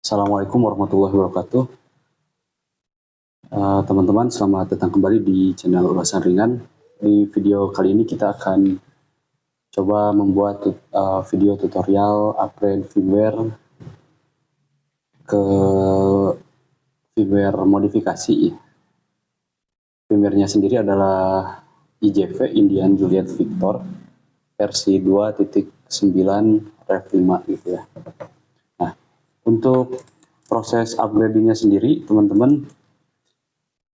Assalamualaikum warahmatullahi wabarakatuh. Teman-teman, selamat datang kembali di channel Ulasan Ringan. Di video kali ini kita akan coba membuat video tutorial upgrade firmware ke firmware modifikasi. Firmware-nya sendiri adalah IJV, Indian Juliet Victor, versi 2.9 Rev 5 gitu ya. Nah, untuk proses upgrading-nya sendiri, teman-teman,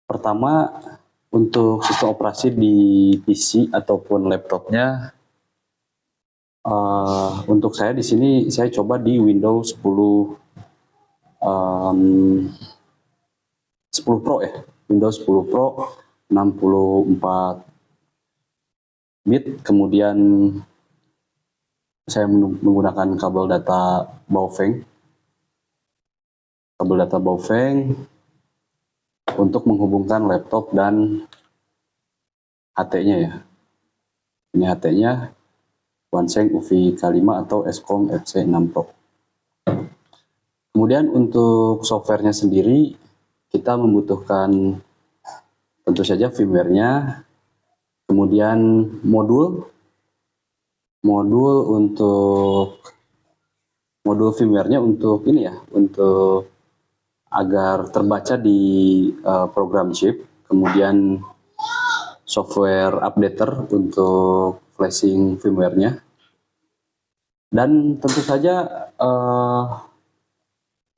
pertama, untuk sistem operasi di PC ataupun laptopnya, untuk saya di sini saya coba di Windows 10 Pro ya, Windows 10 Pro 64 bit. Kemudian saya menggunakan kabel data Baofeng untuk menghubungkan laptop dan HT-nya ya. Ini HT-nya Wanseng UV K5 atau Escom FC6 Pro. Kemudian untuk softwarenya sendiri, kita membutuhkan tentu saja firmware-nya, kemudian modul firmware-nya untuk ini ya, untuk agar terbaca di program chip, kemudian software updater untuk flashing firmware-nya, dan tentu saja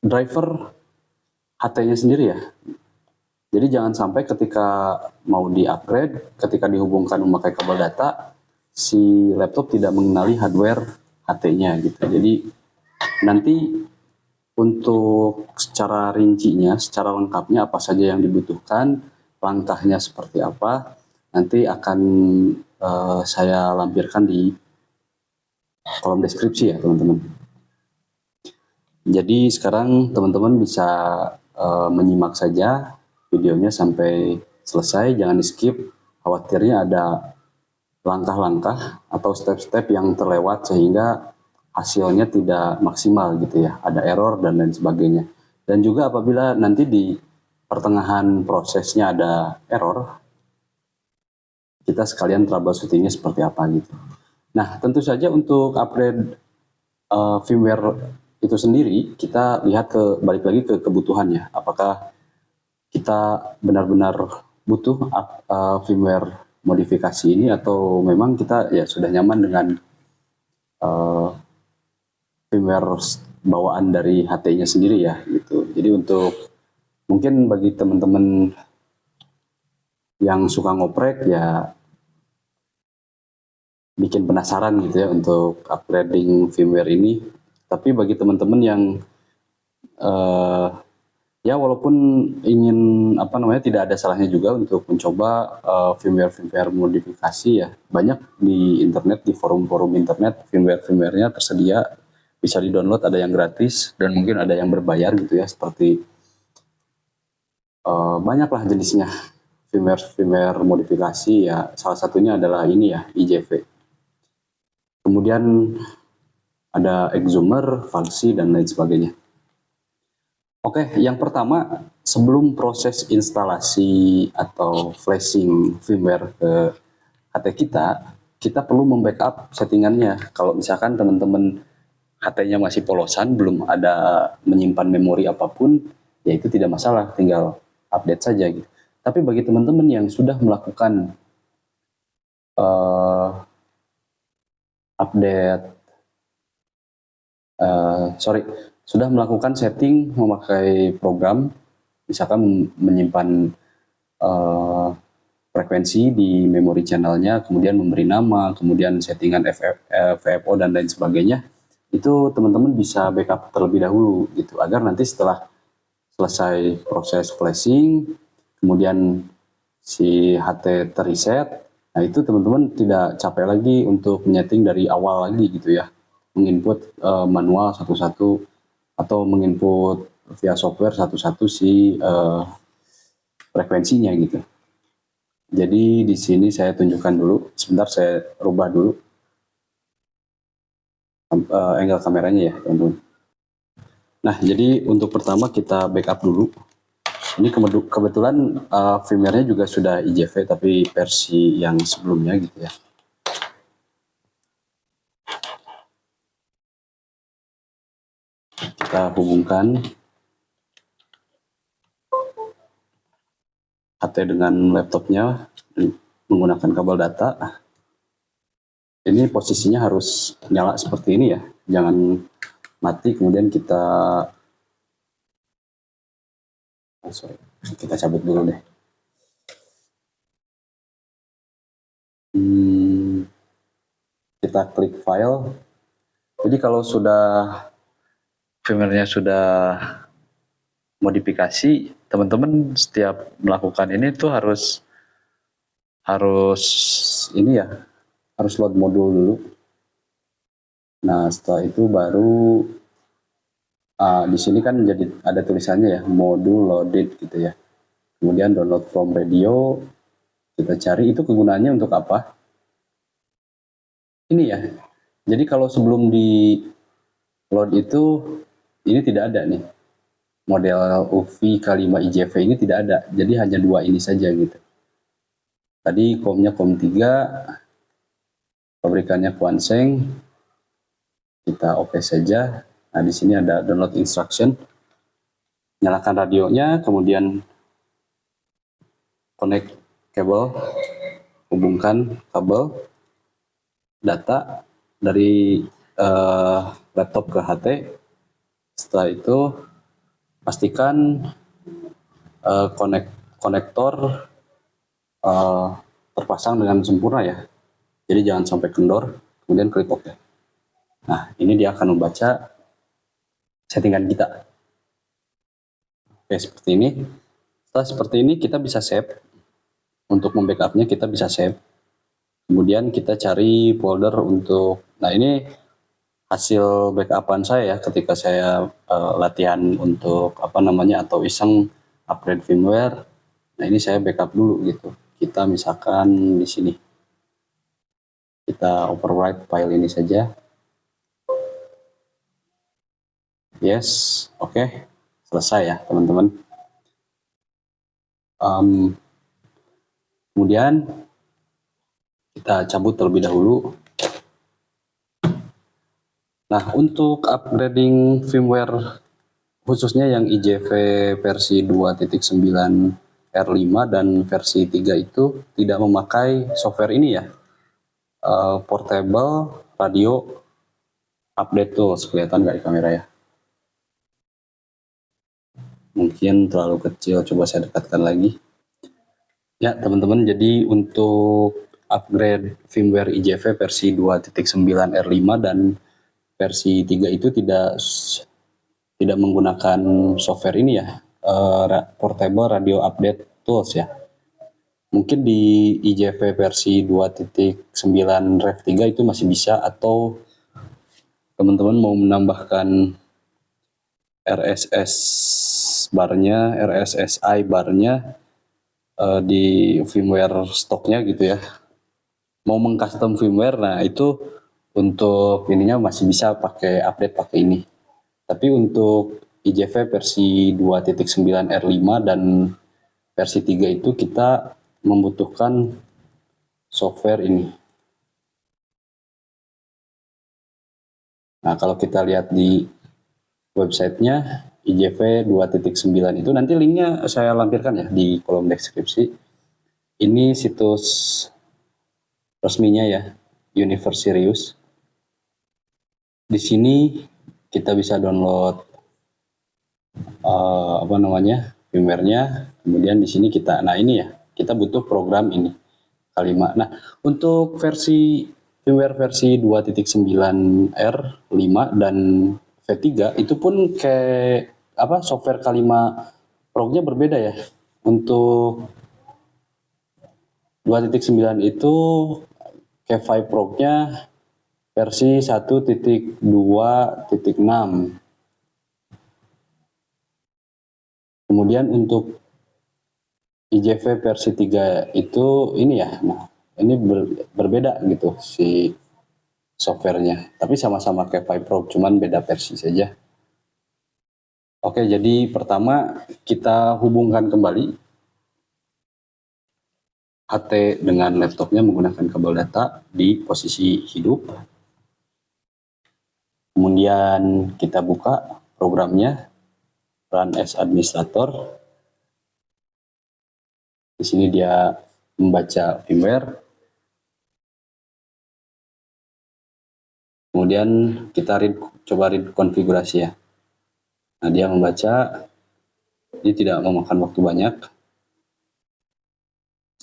driver HT-nya sendiri ya. Jadi jangan sampai ketika mau di-upgrade, ketika dihubungkan memakai kabel data, si laptop tidak mengenali hardware HT-nya gitu. Jadi nanti untuk secara rincinya, secara lengkapnya apa saja yang dibutuhkan, langkahnya seperti apa, nanti akan saya lampirkan di kolom deskripsi ya teman-teman. Jadi sekarang teman-teman bisa menyimak saja videonya sampai selesai, jangan di skip, khawatirnya ada langkah-langkah atau step-step yang terlewat sehingga hasilnya tidak maksimal gitu ya, ada error dan lain sebagainya. Dan juga apabila nanti di pertengahan prosesnya ada error, kita sekalian troubleshootingnya seperti apa gitu. Nah, tentu saja untuk upgrade firmware itu sendiri, kita lihat balik lagi ke kebutuhannya. Apakah kita benar-benar butuh firmware modifikasi ini atau memang kita ya sudah nyaman dengan firmware bawaan dari HT-nya sendiri ya gitu. Jadi untuk mungkin bagi teman-teman yang suka ngoprek ya bikin penasaran gitu ya untuk upgrading firmware ini. Tapi bagi teman-teman yang ya walaupun ingin tidak ada salahnya juga untuk mencoba firmware modifikasi ya. Banyak di internet, di forum-forum internet, firmware-nya tersedia, bisa di-download, ada yang gratis dan mungkin ada yang berbayar gitu ya, seperti banyaklah jenisnya firmware modifikasi ya. Salah satunya adalah ini ya, IJV. Kemudian ada Exumer, Falsi dan lain sebagainya. Oke, yang pertama, sebelum proses instalasi atau flashing firmware ke HT kita perlu membackup settingannya. Kalau misalkan teman-teman HT-nya masih polosan, belum ada menyimpan memori apapun, ya itu tidak masalah, tinggal update saja gitu. Tapi bagi teman-teman yang sudah melakukan sudah melakukan setting memakai program, misalkan menyimpan frekuensi di memori channelnya, kemudian memberi nama, kemudian settingan VFO dan lain sebagainya, itu teman-teman bisa backup terlebih dahulu gitu, agar nanti setelah selesai proses flashing, kemudian si HT terreset, nah itu teman-teman tidak capek lagi untuk menyeting dari awal lagi gitu ya, menginput manual satu-satu atau menginput via software satu-satu si frekuensinya gitu. Jadi di sini saya tunjukkan dulu, sebentar saya rubah dulu angle kameranya ya teman-teman. Nah, jadi untuk pertama kita backup dulu. Ini kebetulan firmware-nya juga sudah IJV tapi versi yang sebelumnya gitu ya. Kita hubungkan HT dengan laptopnya menggunakan kabel data. Ini posisinya harus nyala seperti ini ya, jangan mati kemudian kita kita cabut dulu deh. Kita klik file. Jadi kalau sudah firmware-nya sudah modifikasi, teman-teman setiap melakukan ini tuh harus ini ya, harus load modul dulu. Nah, setelah itu baru di sini kan jadi ada tulisannya ya, modul loaded gitu ya. Kemudian download from radio, kita cari itu kegunaannya untuk apa. Ini ya, jadi kalau sebelum di load itu, ini tidak ada nih. Model UV K5 IJV ini tidak ada, jadi hanya dua ini saja gitu. Tadi COM-nya COM 3, pabrikannya Quanseng, kita oke saja. Nah, di sini ada download instruction. Nyalakan radionya, kemudian connect kabel, hubungkan kabel data dari laptop ke HT. Setelah itu pastikan konektor terpasang dengan sempurna ya. Jadi jangan sampai kendor, kemudian klik OK. Nah, ini dia akan membaca settingan kita. Oke, seperti ini. Setelah seperti ini kita bisa save. Untuk membackupnya kita bisa save. Kemudian kita cari folder untuk, nah ini hasil backupan saya ya ketika saya latihan untuk atau iseng upgrade firmware. Nah, ini saya backup dulu gitu. Kita misalkan di sini. Kita overwrite file ini saja. Yes, oke. Selesai ya, teman-teman. Kemudian kita cabut terlebih dahulu. Nah, untuk upgrading firmware khususnya yang IJV versi 2.9 R5 dan versi 3 itu tidak memakai software ini ya. Portable radio update tools, kelihatan nggak di kamera ya? Mungkin terlalu kecil, coba saya dekatkan lagi. Ya teman-teman, jadi untuk upgrade firmware IJV versi 2.9 R5 dan versi 3 itu tidak menggunakan software ini ya, portable radio update tools ya. Mungkin di IJV versi 2.9 Rev 3 itu masih bisa, atau teman-teman mau menambahkan RSS barnya, RSSI barnya di firmware stoknya gitu ya. Mau mengcustom firmware, nah itu untuk ininya masih bisa pakai update pakai ini. Tapi untuk IJV versi 2.9 R5 dan versi 3 itu kita membutuhkan software ini. Nah, kalau kita lihat di websitenya IJV 2.9 itu, nanti linknya saya lampirkan ya di kolom deskripsi. Ini situs resminya ya, Universirius. Di sini kita bisa download firmware-nya. Kemudian di sini nah ini ya, kita butuh program ini K5. Nah, untuk firmware versi 2.9 R5 dan V3 itu pun software K5 Pro-nya berbeda ya. Untuk 2.9 itu K5 Pro-nya versi 1.2.6. Kemudian untuk IJV versi 3 itu ini ya, nah ini berbeda gitu si softwarenya. Tapi sama-sama K5 Pro, cuman beda versi saja. Oke, jadi pertama kita hubungkan kembali HT dengan laptopnya menggunakan kabel data di posisi hidup. Kemudian kita buka programnya, run as administrator. Di sini dia membaca firmware. Kemudian kita coba read konfigurasi ya. Nah, dia membaca, ini tidak memakan waktu banyak.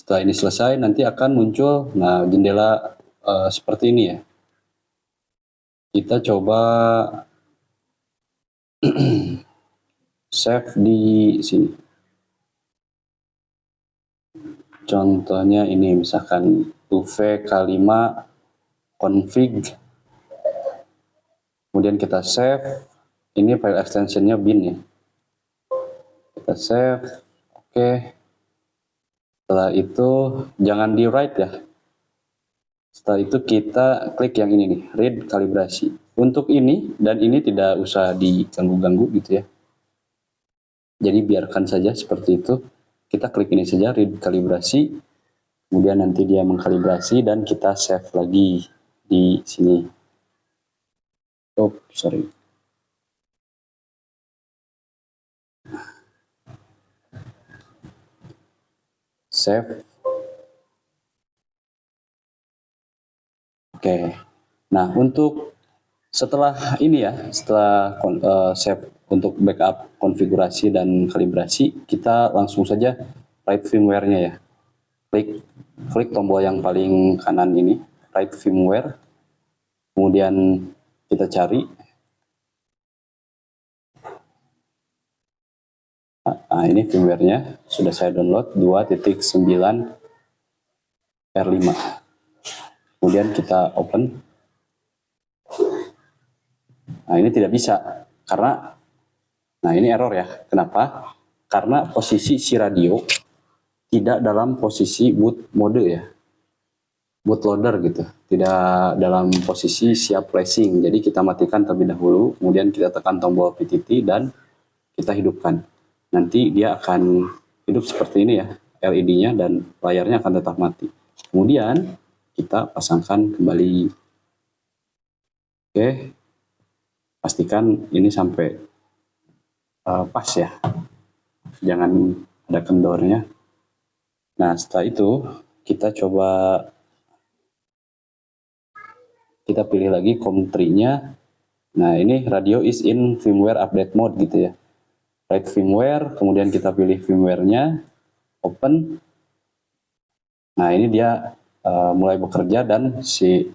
Setelah ini selesai, nanti akan muncul jendela seperti ini ya. Kita coba save di sini. Contohnya ini misalkan UVK5 config. Kemudian kita save. Ini file extensionnya bin ya. Kita save. Oke. Setelah itu jangan di write ya. Setelah itu kita klik yang ini nih, read kalibrasi. Untuk ini dan ini tidak usah diganggu-ganggu gitu ya. Jadi biarkan saja seperti itu. Kita klik ini saja, read kalibrasi. Kemudian nanti dia mengkalibrasi dan kita save lagi di sini. Oh, sorry. Save. Oke. Nah, untuk setelah ini ya, setelah save untuk backup konfigurasi dan kalibrasi, kita langsung saja write firmware-nya ya. Klik tombol yang paling kanan ini, write firmware. Kemudian kita cari. Nah, ini firmware-nya sudah saya download 2.9 R5. Kemudian kita open. Nah, ini tidak bisa karena ini error ya. Kenapa? Karena posisi si radio tidak dalam posisi boot mode ya. Bootloader gitu. Tidak dalam posisi siap flashing. Jadi kita matikan terlebih dahulu, kemudian kita tekan tombol PTT dan kita hidupkan. Nanti dia akan hidup seperti ini ya, LED-nya, dan layarnya akan tetap mati. Kemudian kita pasangkan kembali. Oke. Pastikan ini sampai pas ya, jangan ada kendornya. Nah, setelah itu kita coba, kita pilih lagi COM3-nya. Nah, ini radio is in firmware update mode gitu ya. Write firmware, kemudian kita pilih firmware-nya, open. Nah, ini dia mulai bekerja dan si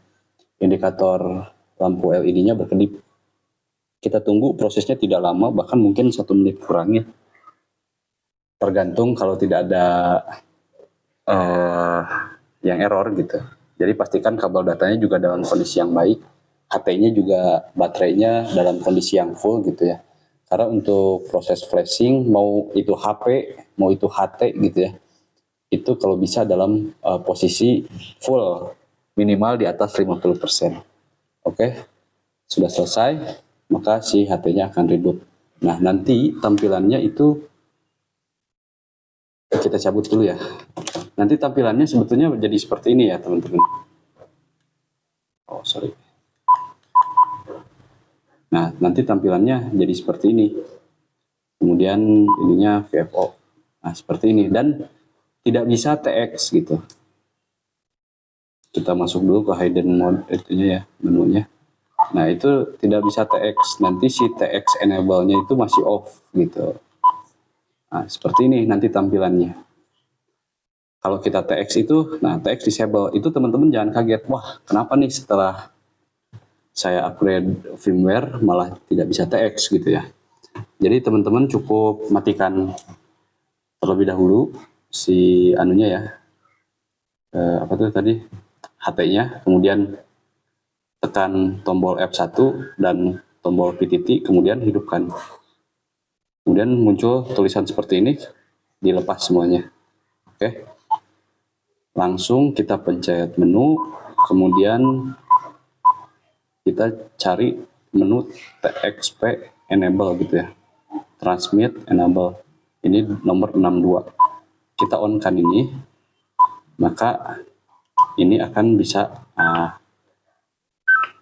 indikator lampu LED-nya berkedip. Kita tunggu, prosesnya tidak lama, bahkan mungkin 1 menit kurang ya. Tergantung kalau tidak ada yang error gitu. Jadi pastikan kabel datanya juga dalam kondisi yang baik, HT-nya juga baterainya dalam kondisi yang full gitu ya. Karena untuk proses flashing, mau itu HP, mau itu HT gitu ya, itu kalau bisa dalam posisi full, minimal di atas 50%. Oke, sudah selesai, maka si HT-nya akan reboot. Nah, nanti tampilannya itu kita cabut dulu ya. Nanti tampilannya sebetulnya jadi seperti ini ya, teman-teman. Oh, sorry. Nah, nanti tampilannya jadi seperti ini. Kemudian ininya VFO. Nah, seperti ini. Dan tidak bisa TX gitu. Kita masuk dulu ke hidden mode itunya ya, menunya. Nah, itu tidak bisa TX. Nanti si TX enable-nya itu masih off gitu. Nah, seperti ini nanti tampilannya. Kalau kita TX itu, nah TX disable, itu teman-teman jangan kaget. Wah, kenapa nih setelah saya upgrade firmware malah tidak bisa TX gitu ya. Jadi teman-teman cukup matikan terlebih dahulu si anunya ya, apa tuh tadi, HT-nya, kemudian tekan tombol F1 dan tombol PTT, kemudian hidupkan. Kemudian muncul tulisan seperti ini, dilepas semuanya. Oke. Langsung kita pencet menu, kemudian kita cari menu TXP enable gitu ya. transmit enable. Ini nomor 62. Kita on kan ini, maka ini akan bisa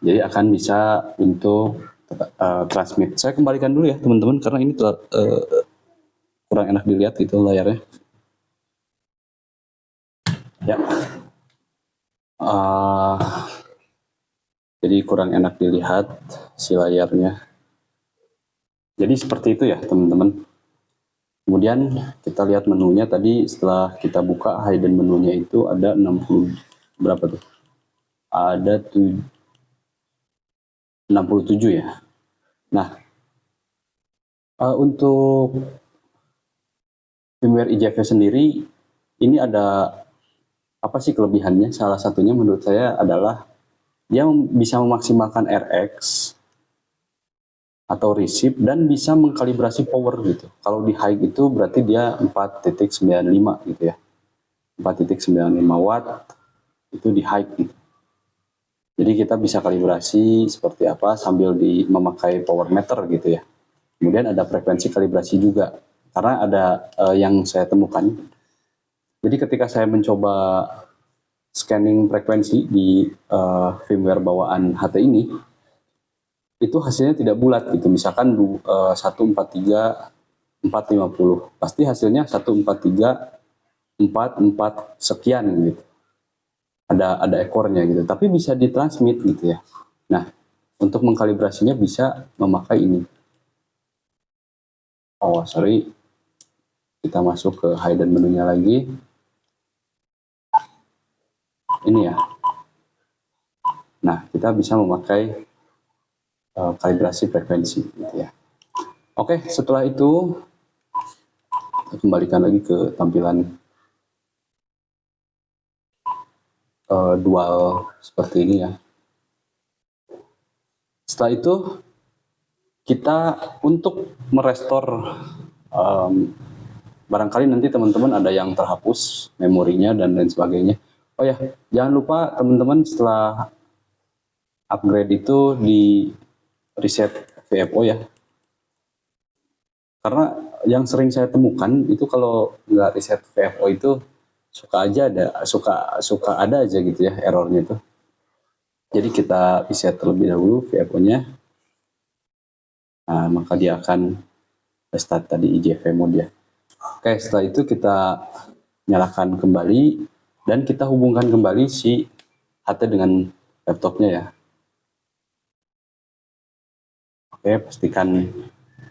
jadi akan bisa untuk transmit. Saya kembalikan dulu ya teman-teman, karena ini kurang enak dilihat gitu layarnya. Ya, jadi kurang enak dilihat si layarnya. Jadi seperti itu ya teman-teman. Kemudian kita lihat menunya tadi, setelah kita buka hidden menunya itu ada 60 berapa tuh? Ada 67 ya. Nah, untuk firmware IJV sendiri ini ada apa sih kelebihannya? Salah satunya menurut saya adalah dia bisa memaksimalkan RX atau receive dan bisa mengkalibrasi power gitu. Kalau di high itu berarti dia 4.95 gitu ya. 4.95 watt itu di high gitu. Jadi kita bisa kalibrasi seperti apa sambil memakai power meter gitu ya. Kemudian ada frekuensi kalibrasi juga. Karena ada yang saya temukan. Jadi ketika saya mencoba scanning frekuensi di firmware bawaan HT ini, itu hasilnya tidak bulat gitu. Misalkan 143 450, pasti hasilnya 143 44 sekian gitu. Ada ekornya gitu, tapi bisa ditransmit gitu ya. Nah, untuk mengkalibrasinya bisa memakai ini. Oh, sorry. Kita masuk ke hidden menunya lagi. Ini ya. Nah, kita bisa memakai kalibrasi frekuensi gitu ya. Oke, setelah itu kita kembalikan lagi ke tampilan dual seperti ini ya. Setelah itu kita untuk merestore barangkali nanti teman-teman ada yang terhapus memorinya dan lain sebagainya. Oh ya, jangan lupa teman-teman setelah upgrade itu di reset VFO ya. Karena yang sering saya temukan itu kalau nggak reset VFO itu suka ada aja gitu ya errornya itu. Jadi kita reset terlebih dahulu VFO-nya. Nah, maka dia akan restart tadi IJV mode ya. Oke, setelah itu kita nyalakan kembali dan kita hubungkan kembali si HT dengan laptopnya ya. Oke, pastikan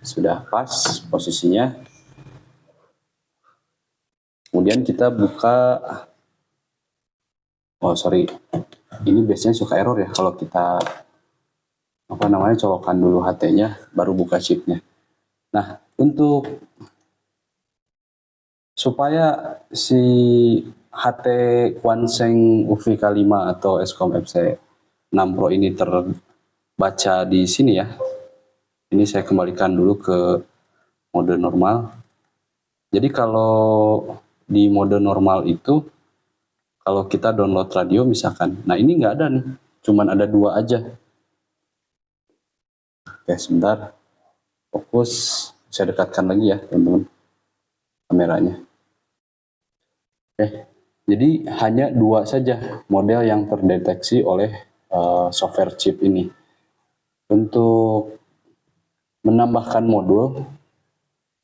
sudah pas posisinya. Kemudian kita buka, oh sorry, ini biasanya suka error ya kalau kita colokan dulu HT-nya baru buka chipnya. Nah, untuk supaya si HT Quanseng UV-K5 atau Escom FC6 Pro ini terbaca di sini ya. Ini saya kembalikan dulu ke mode normal. Jadi kalau di mode normal itu, kalau kita download radio misalkan, nah ini nggak ada nih, cuman ada 2 aja. Oke, sebentar, fokus, saya dekatkan lagi ya teman-teman kameranya. Oke, jadi hanya 2 saja model yang terdeteksi oleh software chip ini. Untuk menambahkan modul,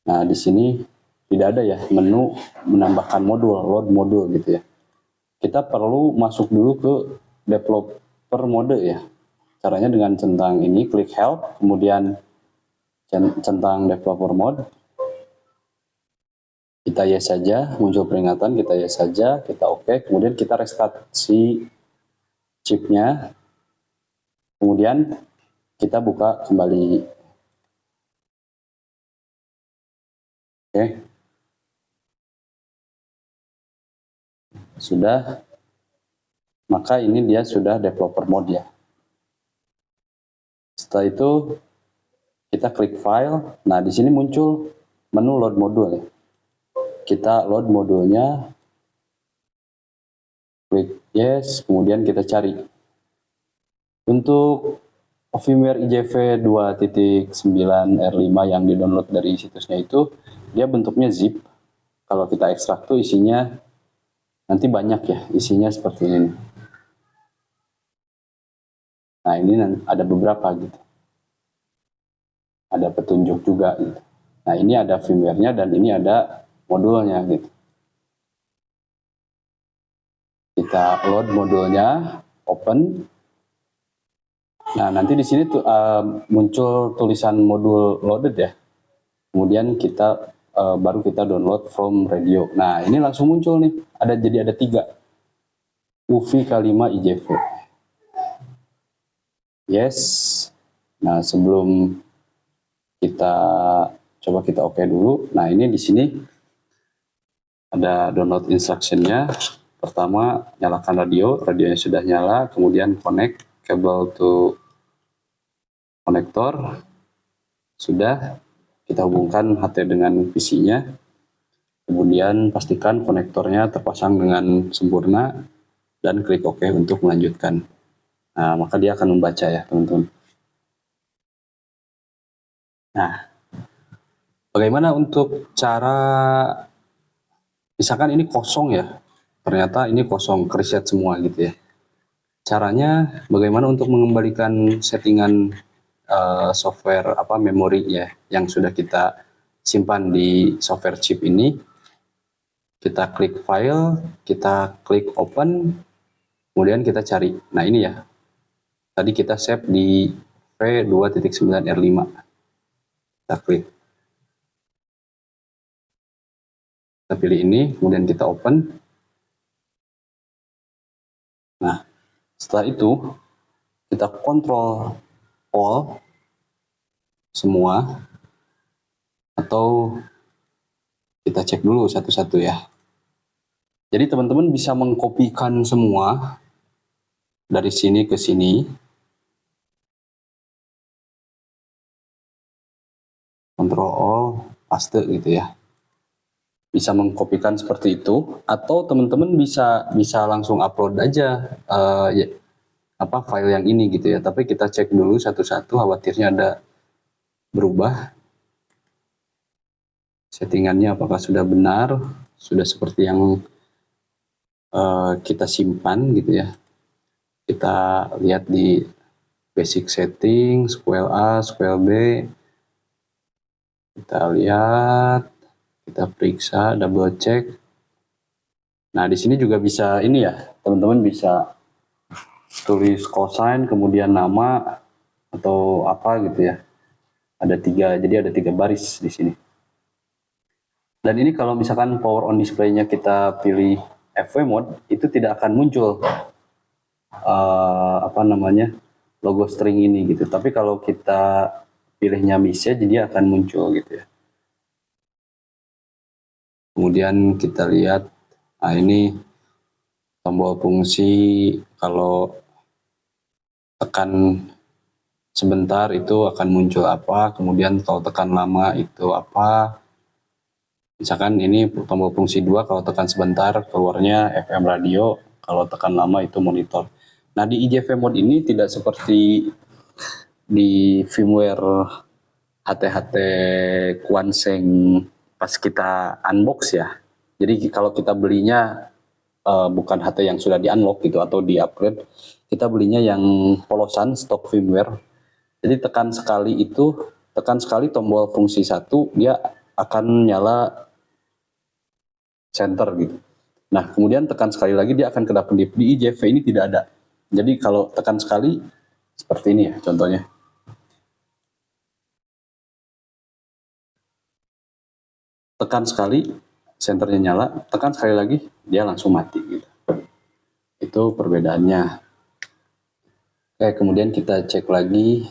nah di sini tidak ada ya menu menambahkan modul, load modul gitu ya. Kita perlu masuk dulu ke developer mode ya. Caranya dengan centang ini, klik help, kemudian centang developer mode. Kita yes saja, muncul peringatan, kita yes saja, kita oke, kemudian kita restart si chipnya. Kemudian kita buka kembali. Oke. Sudah, maka ini dia sudah developer mode ya. Setelah itu kita klik file. Nah, di sini muncul menu load modul ya. Kita load modulnya, klik yes, kemudian kita cari. Untuk firmware IJV 2.9 R5 yang di-download dari situsnya itu, dia bentuknya zip. Kalau kita ekstrak tuh isinya nanti banyak ya, isinya seperti ini. Nah, ini ada beberapa gitu. Ada petunjuk juga gitu. Nah, ini ada firmware-nya dan ini ada modulnya gitu. Kita load modulnya, open. Nah, nanti di sini tuh muncul tulisan modul loaded ya. Kemudian kita baru kita download from radio. Nah, ini langsung muncul nih. Jadi ada 3. UV K5 IJV. Yes. Nah, sebelum kita coba kita oke dulu. Nah, ini di sini ada download instruction-nya. Pertama, nyalakan radio, radionya sudah nyala, kemudian connect cable to konektor, sudah, kita hubungkan HT dengan PC-nya, kemudian pastikan konektornya terpasang dengan sempurna, dan klik OK untuk melanjutkan. Nah, maka dia akan membaca ya, teman-teman. Nah, bagaimana untuk cara, misalkan ini kosong ya, ternyata ini kosong, kereset semua gitu ya. Caranya bagaimana untuk mengembalikan settingan software memori ya yang sudah kita simpan di software chip ini. Kita klik file, kita klik open, kemudian kita cari. Nah, ini ya. Tadi kita save di V2.9R5. Kita klik. Kita pilih ini, kemudian kita open. Nah, setelah itu kita kontrol all semua, atau kita cek dulu satu-satu ya. Jadi teman-teman bisa mengkopikan semua dari sini ke sini. Ctrl all, paste gitu ya. Bisa mengkopikan seperti itu, atau teman-teman bisa langsung upload aja file yang ini gitu ya. Tapi kita cek dulu satu-satu, khawatirnya ada berubah settingannya, apakah sudah benar, sudah seperti yang kita simpan gitu ya. Kita lihat di basic setting, square A, square B. Kita lihat, kita periksa, double check. Nah, di sini juga bisa ini ya, teman-teman bisa tulis cosine, kemudian nama atau apa gitu ya. Ada 3, jadi ada 3 baris di sini. Dan ini kalau misalkan power on display-nya kita pilih FV mode, itu tidak akan muncul logo string ini gitu. Tapi kalau kita pilihnya message, dia akan muncul gitu ya. Kemudian kita lihat, nah ini tombol fungsi, kalau tekan sebentar itu akan muncul apa, kemudian kalau tekan lama itu apa. Misalkan ini tombol fungsi 2, kalau tekan sebentar keluarnya FM radio, kalau tekan lama itu monitor. Nah, di IJV mode ini tidak seperti di firmware HT-HT Quanseng pas kita unbox ya. Jadi kalau kita belinya bukan HT yang sudah di-unlock gitu atau di-upgrade, kita belinya yang polosan stok firmware. Jadi tekan sekali tombol fungsi 1, dia akan nyala center gitu. Nah, kemudian tekan sekali lagi dia akan kedap-kedip. Di IJV ini tidak ada. Jadi kalau tekan sekali seperti ini ya contohnya. Tekan sekali senternya nyala, tekan sekali lagi dia langsung mati gitu. Itu perbedaannya. Oke, kemudian kita cek lagi.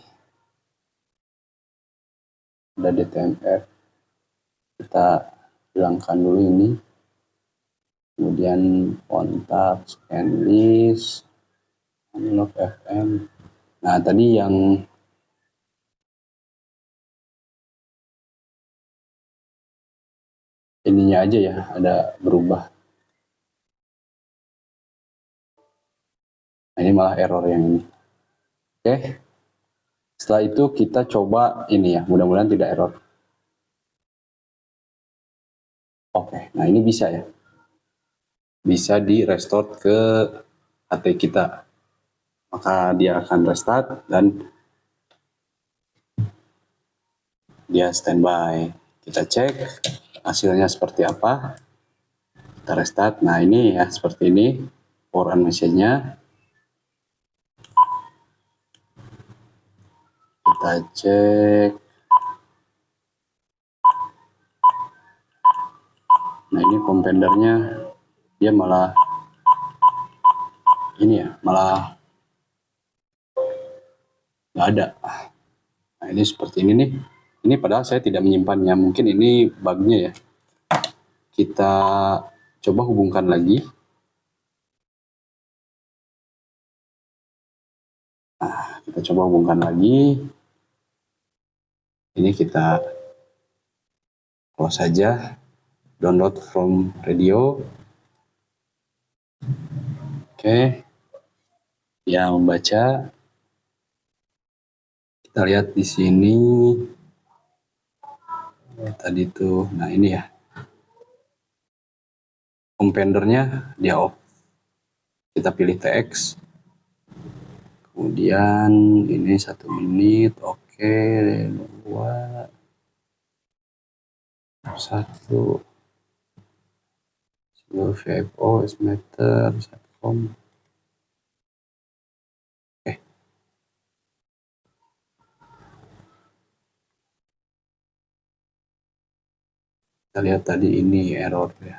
Ada DTMF. Kita hilangkan dulu ini. Kemudian kontak, scan list, unlock FM. Nah, tadi yang ininya aja ya, ada berubah. Nah, ini malah error yang ini. Oke. Setelah itu kita coba ini ya, mudah-mudahan tidak error. Oke, nah ini bisa ya. Bisa di restore ke HT kita. Maka dia akan restart dan dia standby. Kita cek hasilnya seperti apa. Kita restart. Nah ini ya seperti ini forward message-nya. Kita cek. Nah ini compendernya dia malah ini ya, malah nggak ada. Nah ini seperti ini nih. Ini padahal saya tidak menyimpannya. Mungkin ini bugnya ya. Kita coba hubungkan lagi. Nah, kita coba hubungkan lagi. Ini kita close saja. Download from radio. Oke. Ya, membaca. Kita lihat di sini. Tadi tuh, nah ini ya. Compendernya dia off. Kita pilih TX. Kemudian ini 1 menit. Oke. 2. 1. VFO, S-meter, Satcom. Oke. Kita lihat tadi ini error ya.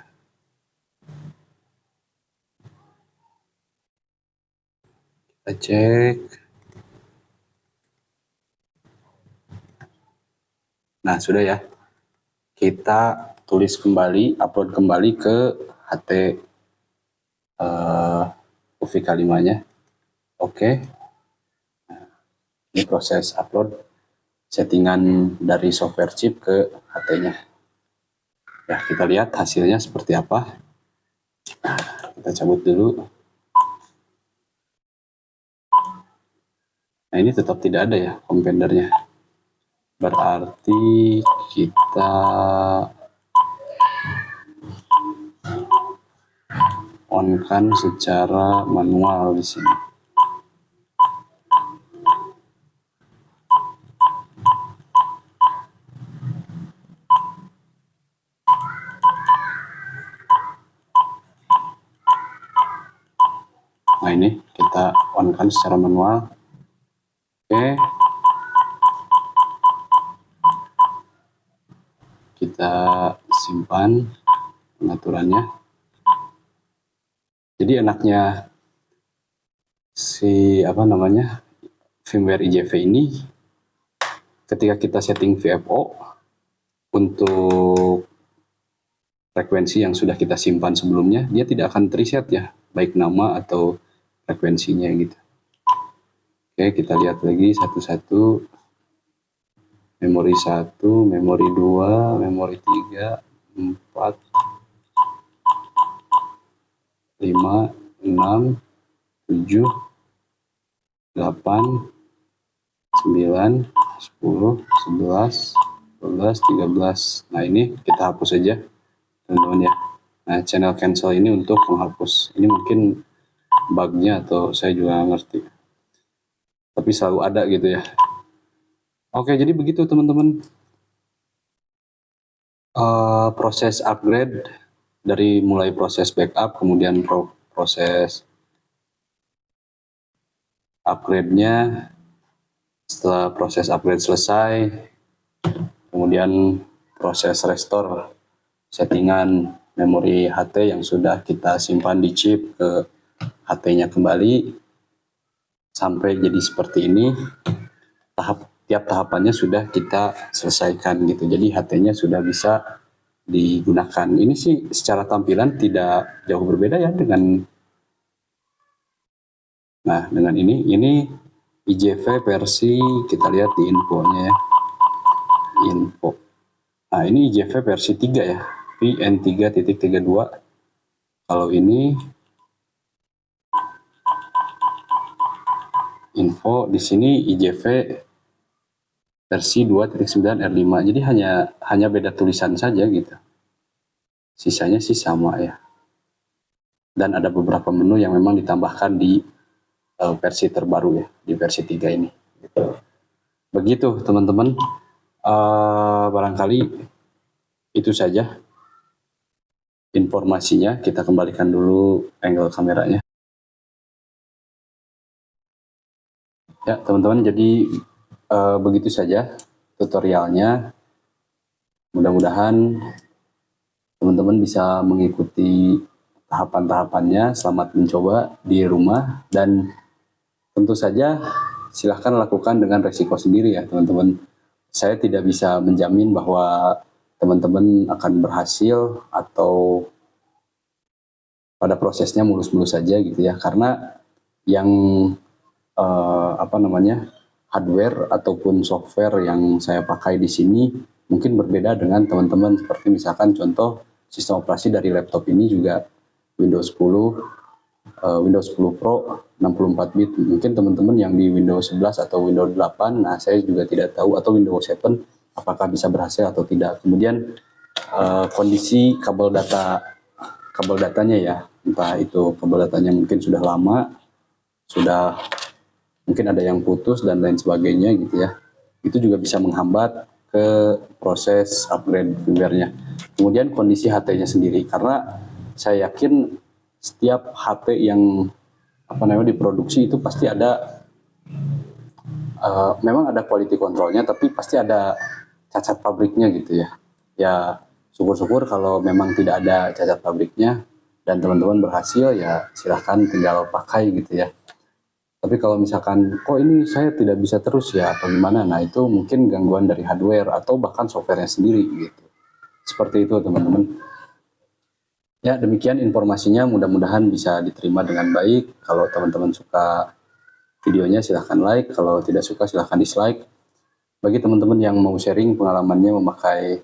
Kita cek. Nah, sudah ya. Kita tulis kembali, upload kembali ke HT UV-K5-nya. Oke. Ini proses upload settingan dari software chip ke HT-nya. Ya, kita lihat hasilnya seperti apa. Nah, kita cabut dulu. Nah, ini tetap tidak ada ya compendernya. Berarti kita on-kan secara manual di sini. Nah, ini kita on-kan secara manual. Oke. Kita simpan pengaturannya. Jadi enaknya si firmware IJV ini, ketika kita setting VFO untuk frekuensi yang sudah kita simpan sebelumnya, dia tidak akan reset ya, baik nama atau frekuensinya gitu. Oke, kita lihat lagi satu-satu. Memori 1, memori 2, memori 3, 4, 5, 6, 7, 8, 9, 10, 11, 12, 13. Nah, ini kita hapus saja, teman-teman ya. Nah, channel cancel ini untuk menghapus. Ini mungkin bugnya atau saya juga ngerti. Tapi selalu ada gitu ya. Oke, jadi begitu teman-teman. Proses upgrade dari mulai proses backup, kemudian proses upgrade-nya. Setelah proses upgrade selesai, kemudian proses restore settingan memori HT yang sudah kita simpan di chip ke HT-nya kembali sampai jadi seperti ini. Tiap tahapannya sudah kita selesaikan gitu. Jadi HT-nya sudah bisa digunakan. Ini sih secara tampilan tidak jauh berbeda ya dengan ini IJV versi, kita lihat di infonya ya. Info. Nah, ini IJV versi 3 ya. VN3.32. Kalau ini info di sini IJV versi 2.9 R5. Jadi hanya beda tulisan saja gitu. Sisanya sih sama ya. Dan ada beberapa menu yang memang ditambahkan di versi terbaru ya, di versi 3 ini. Gitu. Begitu teman-teman. Barangkali itu saja informasinya. Kita kembalikan dulu angle kameranya. Ya teman-teman, jadi begitu saja tutorialnya. Mudah-mudahan teman-teman bisa mengikuti tahapan-tahapannya. Selamat mencoba di rumah, dan tentu saja silahkan lakukan dengan resiko sendiri ya teman-teman. Saya tidak bisa menjamin bahwa teman-teman akan berhasil atau pada prosesnya mulus-mulus saja gitu ya, karena yang hardware ataupun software yang saya pakai di sini mungkin berbeda dengan teman-teman. Seperti misalkan contoh sistem operasi dari laptop ini juga Windows 10, Windows 10 Pro 64 bit. Mungkin teman-teman yang di Windows 11 atau Windows 8, nah saya juga tidak tahu, atau Windows 7 apakah bisa berhasil atau tidak. Kemudian kondisi kabel datanya ya, entah itu kabel datanya mungkin sudah lama, sudah mungkin ada yang putus dan lain sebagainya gitu ya. Itu juga bisa menghambat ke proses upgrade firmware-nya. Kemudian kondisi HT-nya sendiri, karena saya yakin setiap HT yang diproduksi itu pasti ada memang ada quality control-nya, tapi pasti ada cacat pabriknya gitu ya. Ya syukur-syukur kalau memang tidak ada cacat pabriknya dan teman-teman berhasil, ya silahkan tinggal pakai gitu ya. Tapi kalau misalkan kok ini saya tidak bisa terus ya atau gimana, nah itu mungkin gangguan dari hardware atau bahkan softwarenya sendiri gitu. Seperti itu teman-teman. Ya demikian informasinya, mudah-mudahan bisa diterima dengan baik. Kalau teman-teman suka videonya silahkan like, kalau tidak suka silahkan dislike. Bagi teman-teman yang mau sharing pengalamannya memakai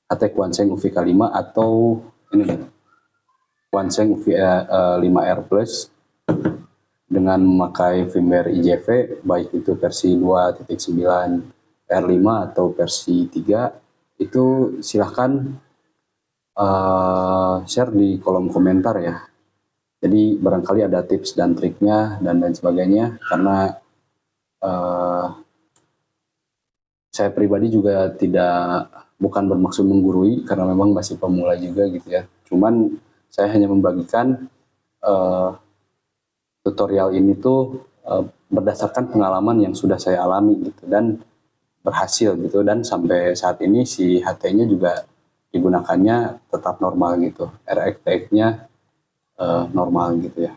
HT Quanseng UVK 5 atau ini nih, Quanseng UV5R Plus dengan memakai firmware IJV, baik itu versi 2.9 R5 atau versi 3, itu silahkan share di kolom komentar ya. Jadi barangkali ada tips dan triknya dan lain sebagainya, karena saya pribadi juga bukan bermaksud menggurui, karena memang masih pemula juga gitu ya. Cuman saya hanya membagikan tutorial ini tuh berdasarkan pengalaman yang sudah saya alami gitu, dan berhasil gitu, dan sampai saat ini si HT-nya juga digunakannya tetap normal gitu, RTX-nya normal gitu ya.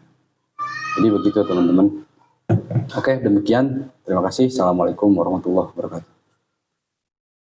Jadi begitu teman-teman. Oke, demikian. Terima kasih. Assalamualaikum warahmatullahi wabarakatuh.